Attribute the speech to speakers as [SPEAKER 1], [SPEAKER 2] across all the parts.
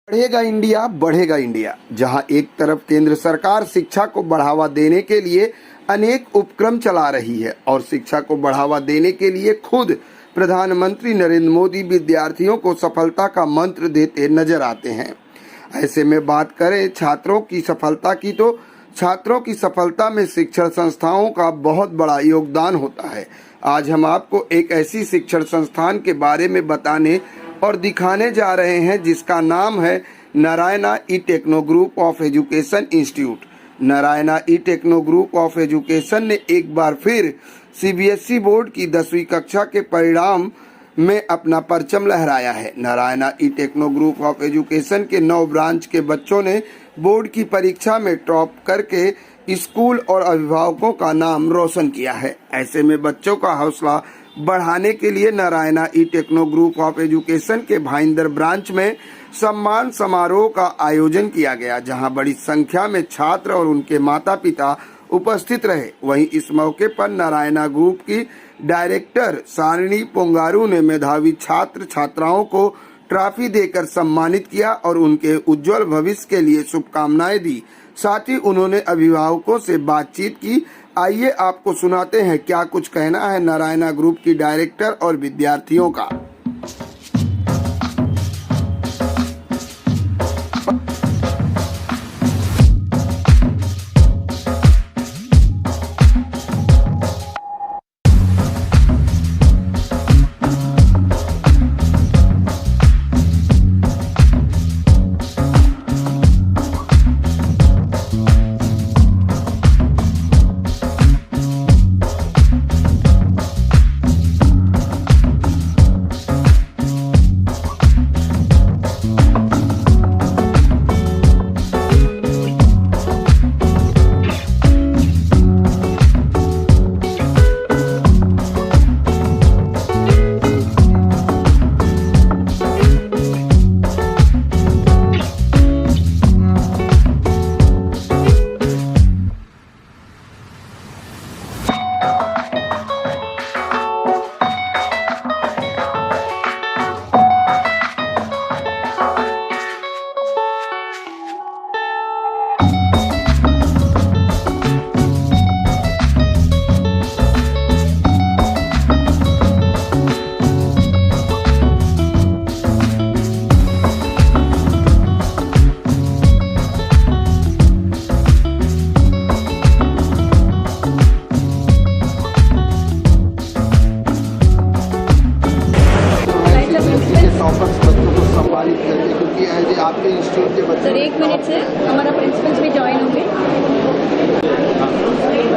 [SPEAKER 1] बढ़ेगा इंडिया बढ़ेगा इंडिया। जहां एक तरफ केंद्र सरकार शिक्षा को बढ़ावा देने के लिए अनेक उपक्रम चला रही है और शिक्षा को बढ़ावा देने के लिए खुद प्रधानमंत्री नरेंद्र मोदी विद्यार्थियों को सफलता का मंत्र देते नजर आते हैं। ऐसे में बात करें छात्रों की सफलता की, तो छात्रों की सफलता में शिक्षण संस्थाओं का बहुत बड़ा योगदान होता है। आज हम आपको एक ऐसी शिक्षण संस्थान के बारे में बताने और दिखाने जा रहे हैं जिसका नाम है Narayana E techno group of education institute. Narayana E techno group of education ने एक बार फिर सीबीएसई बोर्ड की 10वीं कक्षा के परिणाम में अपना परचम लहराया है। Narayana E techno group of education के 9 ब्रांच के बच्चों ने बोर्ड की परीक्षा में टॉप करके स्कूल और अभिभावकों का नाम रोशन किया है। ऐसे में बच्चों का हौसला बढ़ाने के लिए Narayana E techno group of education के भाईंदर ब्रांच में सम्मान समारोह का आयोजन किया गया, जहां बड़ी संख्या में छात्र और उनके माता पिता उपस्थित रहे। वहीं इस मौके पर नारायणा ग्रुप की डायरेक्टर सारिणी पोंगारू ने मेधावी छात्र छात्राओं को ट्रॉफी देकर सम्मानित किया और उनके उज्जवल भविष्य के लिए शुभकामनाएं दी। साथ ही उन्होंने अभिभावकों से बातचीत की। आइए आपको सुनाते हैं क्या कुछ कहना है नारायणा ग्रुप की डायरेक्टर और विद्यार्थियों का। आपके इंस्टीट्यूट के बच्चे
[SPEAKER 2] सर 1 मिनट से हमारा प्रिंसिपल्स भी ज्वाइन होंगे।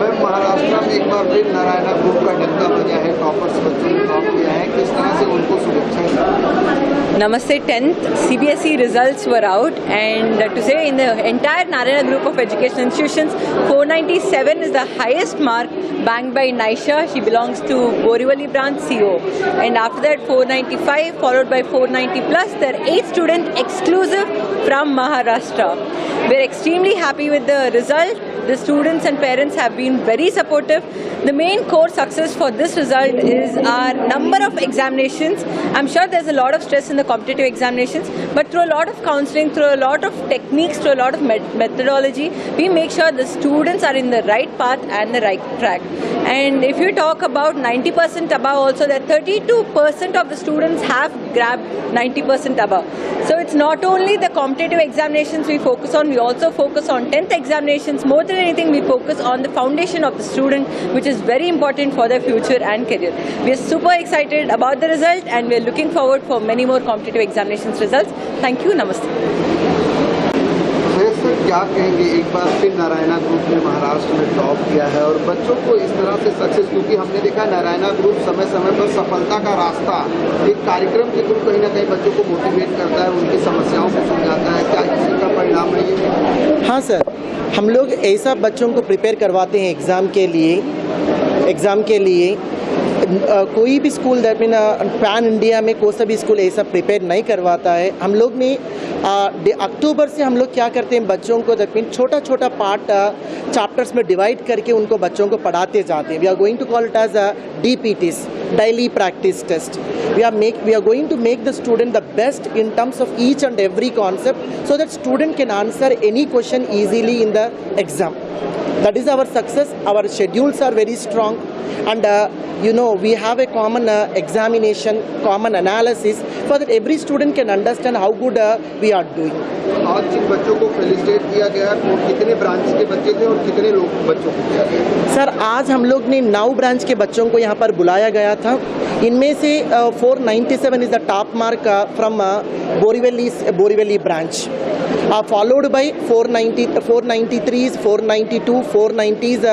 [SPEAKER 1] मैम, महाराष्ट्र में एक बार फिर नारायणा ग्रुप का डंका बजा है, टॉपर्स बच्चों ने टॉप किया है, किस तरह से उनको शुभेच्छाएं?
[SPEAKER 2] Namaste 10th CBSE results were out, and to say in the entire Narayana group of education institutions 497 is the highest mark banked by Naisha. She belongs to Borivali branch CO, and after that 495 followed by 490 plus. There are 8 students exclusive from Maharashtra. We are extremely happy with the result. The students and parents have been very supportive. The main core success for this result is our number of examinations. I'm sure there's a lot of stress in the competitive examinations, but through a lot of counseling, through a lot of techniques, through a lot of methodology, we make sure the students are in the right path and the right track. And if you talk about 90% above also, that 32% of the students have grabbed 90% above. So it's not only the competitive examinations we focus on, we also focus on 10th examinations. More than anything, we focus on the foundation of the student, which is very important for their future and career. We are super excited about the result, and we are looking forward for many more competitive examinations results. Thank you. Namaste.
[SPEAKER 1] Sir, क्या कहेंगे, एक बार फिर Narayana group ने महाराष्ट्र में top किया है और बच्चों को इस तरह से सक्सेस, क्योंकि हमने देखा नारायणा ग्रुप समय समय पर सफलता का रास्ता एक कार्यक्रम के थ्रू कहीं ना कहीं बच्चों को मोटिवेट करता है, उनकी समस्याओं को समझाता है। क्या इसी का परिणाम है ये?
[SPEAKER 3] हाँ सर, हम लोग ऐसा बच्चों को प्रिपेयर करवाते हैं एग्ज़ाम के लिए कोई भी school that mean pan India में कोई सा भी स्कूल ऐसा प्रिपेयर नहीं करवाता है। हम लोग ने अक्टूबर से हम लोग क्या करते हैं, बच्चों को दैट मीन छोटा छोटा पार्ट चैप्टर्स में डिवाइड करके उनको बच्चों को पढ़ाते जाते हैं। We are going to call it as DPTs, daily practice test. We are going to make the student the best in terms of each and every concept, so that student can answer any question easily in the exam. That is our success. Our schedules are very strong, and we have a common examination, common analysis, so that every student can understand how good we are doing.
[SPEAKER 1] आज जिन बच्चों को felicitate किया गया वो कितने branch के बच्चे थे और कितने लोग बच्चों को किया गया?
[SPEAKER 3] सर, आज हम लोग ने 9 ब्रांच के बच्चों को यहाँ पर बुलाया गया था। इनमें से 497 is the top mark from Borivali branch, followed by 493, 492, 490s।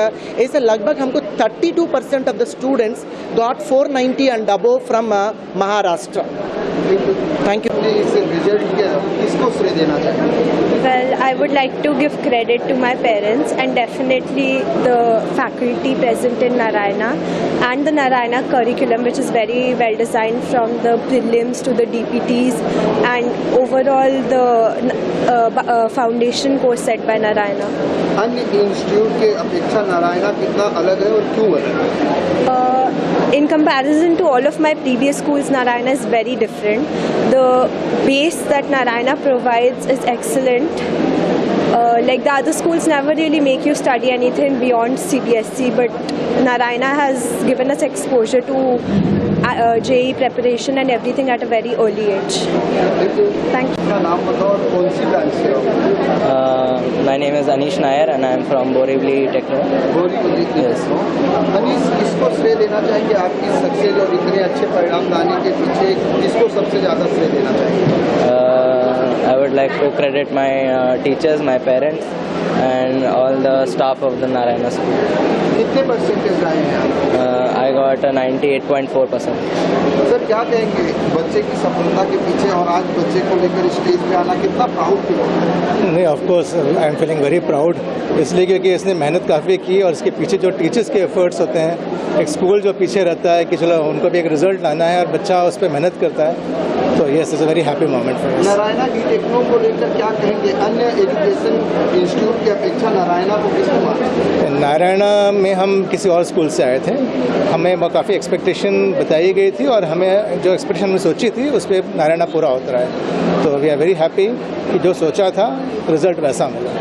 [SPEAKER 3] ऐसे लगभग हमको 32% of the students got 490 and above from Maharashtra. Thank you.
[SPEAKER 1] इस रिजल्ट के किसको श्रेय देना चाहिए?
[SPEAKER 4] Well, I would like to give credit to my parents and definitely the faculty present in Narayana and the Narayana curriculum, which is very well designed from the prelims to the DPTs and overall the foundation course set by Narayana.
[SPEAKER 1] अन्य institute के अपेक्षा नारायणा कितना अलग है और क्यों अलग है?
[SPEAKER 4] In comparison to all of my previous schools, Narayana is very different. The base that Narayana provides is excellent. Like the other schools never really make you study anything beyond CBSE, but Narayana has given us exposure to JEE preparation and everything at a very early age. Thank you.
[SPEAKER 1] अपना नाम बताओ और कौन सी branch से हो?
[SPEAKER 5] My name is Anish Nair and I am from Borivali Techno. Yes.
[SPEAKER 1] Anish, किसको श्रेय देना चाहेंगे आपकी सक्सेस और इतने अच्छे परिणाम लाने के पीछे? किसको सबसे ज़्यादा श्रेय देना चाहिए?
[SPEAKER 5] I would like to credit my teachers, my parents and all the staff of the Narayana school.
[SPEAKER 1] कितने परसेंटेज आए हैं आप?
[SPEAKER 5] I got a 98.4%.
[SPEAKER 1] सर, क्या कहेंगे बच्चे की सफलता के पीछे और आज बच्चे को लेकर स्टेज पे आना कितना प्राउड फील होता है?
[SPEAKER 6] नहीं, of course I am feeling very proud, इसलिए क्योंकि इसने मेहनत काफ़ी की और इसके पीछे जो टीचर्स के एफर्ट्स होते हैं, एक स्कूल जो पीछे रहता है कि चलो उनको भी एक रिजल्ट लाना है और बच्चा उस पर मेहनत करता है, तो yes it's a very happy moment for us.
[SPEAKER 1] Narayana की टेक्नो को लेकर क्या कहेंगे? अन्य एजुकेशन इंस्टीट्यूट की अपेक्षा नारायणा को किस मानते?
[SPEAKER 6] नारायणा में हम किसी और स्कूल से आए थे, हमें काफ़ी एक्सपेक्टेशन बताई गई थी और हमें जो एक्सपेक्टेशन में सोची थी उस पर नारायणा पूरा होता है, तो वी आर वेरी हैप्पी कि जो सोचा था रिजल्ट वैसा मिला।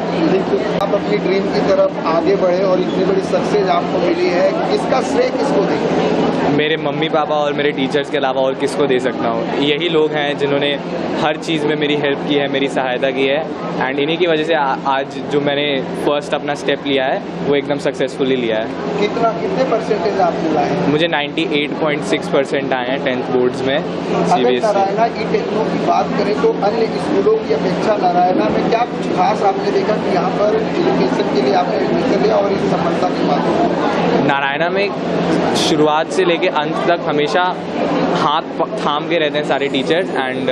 [SPEAKER 1] आप अपनी ड्रीम की तरफ आगे बढ़े और इतनी बड़ी सक्सेस आपको मिली है, इसका श्रेय किसको देंगे?
[SPEAKER 7] मेरे मम्मी पापा और मेरे टीचर्स के अलावा और किसको दे सकता हूँ? यही लोग हैं जिन्होंने हर चीज़ में मेरी हेल्प की है, मेरी सहायता की है, एंड इन्हीं की वजह से आज जो मैंने फर्स्ट अपना स्टेप लिया है वो एकदम सक्सेसफुली लिया है।
[SPEAKER 1] कितने परसेंटेज आपने लाए?
[SPEAKER 7] मुझे 98.6% आए हैं 10th बोर्ड्स में CBSE।
[SPEAKER 1] नारायणा की टेक्नो की बात करें तो अन्य स्कूलों की अपेक्षा नारायणा में क्या कुछ खास आपने देखा कि यहाँ पर एजुकेशन के लिए आपने एडमिशन लिया और इस सफलता के बाद?
[SPEAKER 7] नारायणा में शुरुआत से लेके अंत तक हमेशा हाथ थाम के रहते हैं सारे टीचर्स, एंड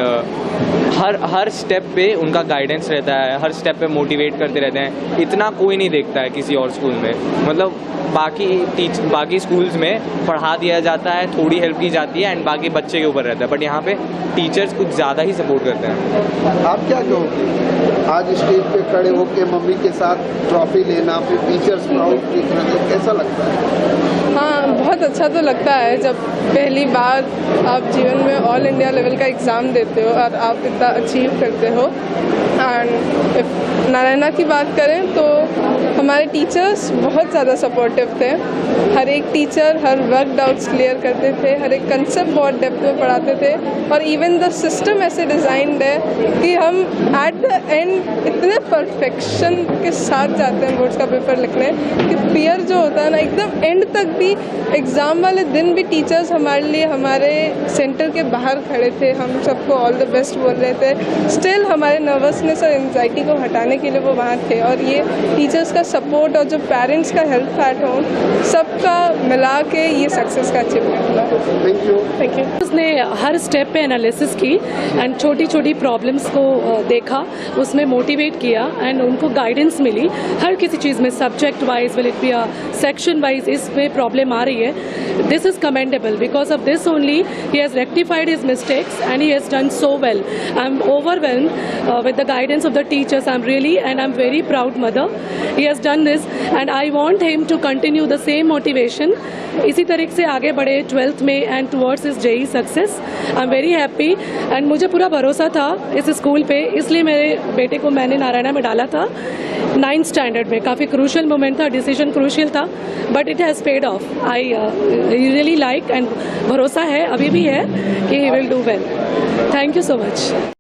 [SPEAKER 7] हर स्टेप पे उनका गाइडेंस रहता है, हर स्टेप पे मोटिवेट करते रहते हैं। इतना कोई नहीं देखता है किसी और स्कूल में, मतलब बाकी स्कूल्स में पढ़ा दिया जाता है, थोड़ी हेल्प की जाती है एंड बाकी बच्चे के ऊपर रहता है, बट यहाँ पे टीचर्स कुछ ज़्यादा ही सपोर्ट करते हैं।
[SPEAKER 1] आप क्या कहोगे आज स्टेज पे खड़े होकर मम्मी के साथ ट्रॉफी लेना, फिर टीचर्स प्राउड देखना, तो कैसा लगता है?
[SPEAKER 8] हाँ, बहुत अच्छा तो लगता है जब पहली बार आप जीवन में ऑल इंडिया लेवल का एग्ज़ाम देते हो और आप इतना अचीव करते हो। एंड नारायणा की बात करें तो हमारे टीचर्स बहुत ज़्यादा सपोर्टिव थे। हर एक teacher her work doubts clear करते थे, हर एक कंसेप्ट बहुत डेप्थ में पढ़ाते थे, और इवन द सिस्टम ऐसे डिज़ाइंड है कि हम एट द एंड इतने परफेक्शन के साथ जाते हैं बोर्ड्स का पेपर लिखने कि पीयर जो होता है ना, एकदम एंड तक भी एग्ज़ाम वाले दिन भी टीचर्स हमारे लिए हमारे सेंटर के बाहर खड़े थे, हम सबको ऑल द बेस्ट बोल रहे थे। स्टिल हमारे नर्वसनेस स्ट्रेसनेस और एंजाइटी को हटाने के लिए वो वहाँ थे। और ये टीचर्स का सपोर्ट और जो पेरेंट्स का हेल्प एट होम सबका मिला के ये सक्सेस का अचीवमेंट हुआ। Thank you.
[SPEAKER 9] उसने हर स्टेप पे एनालिसिस की एंड छोटी छोटी प्रॉब्लम्स को देखा, उसमें मोटिवेट किया एंड उनको गाइडेंस मिली हर किसी चीज़ में, subject wise will it be section wise इसमें प्रॉब्लम आ रही है। This is commendable, because of this only he has rectified his mistakes and he has done so well. I am overwhelmed with the guidance of the teachers. I'm really, and I'm very proud mother. He has done this and I want him to continue the same motivation. इसी तरीके से आगे बढ़े 12th में and towards his JEE success. I'm very happy and मुझे पूरा भरोसा था इस स्कूल पे, इसलिए मेरे बेटे को मैंने नारायणा में डाला था 9th स्टैंडर्ड में। काफ़ी क्रूशियल मोमेंट था, डिसीजन क्रूशियल था, but it has paid of. I really like and भरोसा है, अभी भी है कि he will do well. Thank you so much.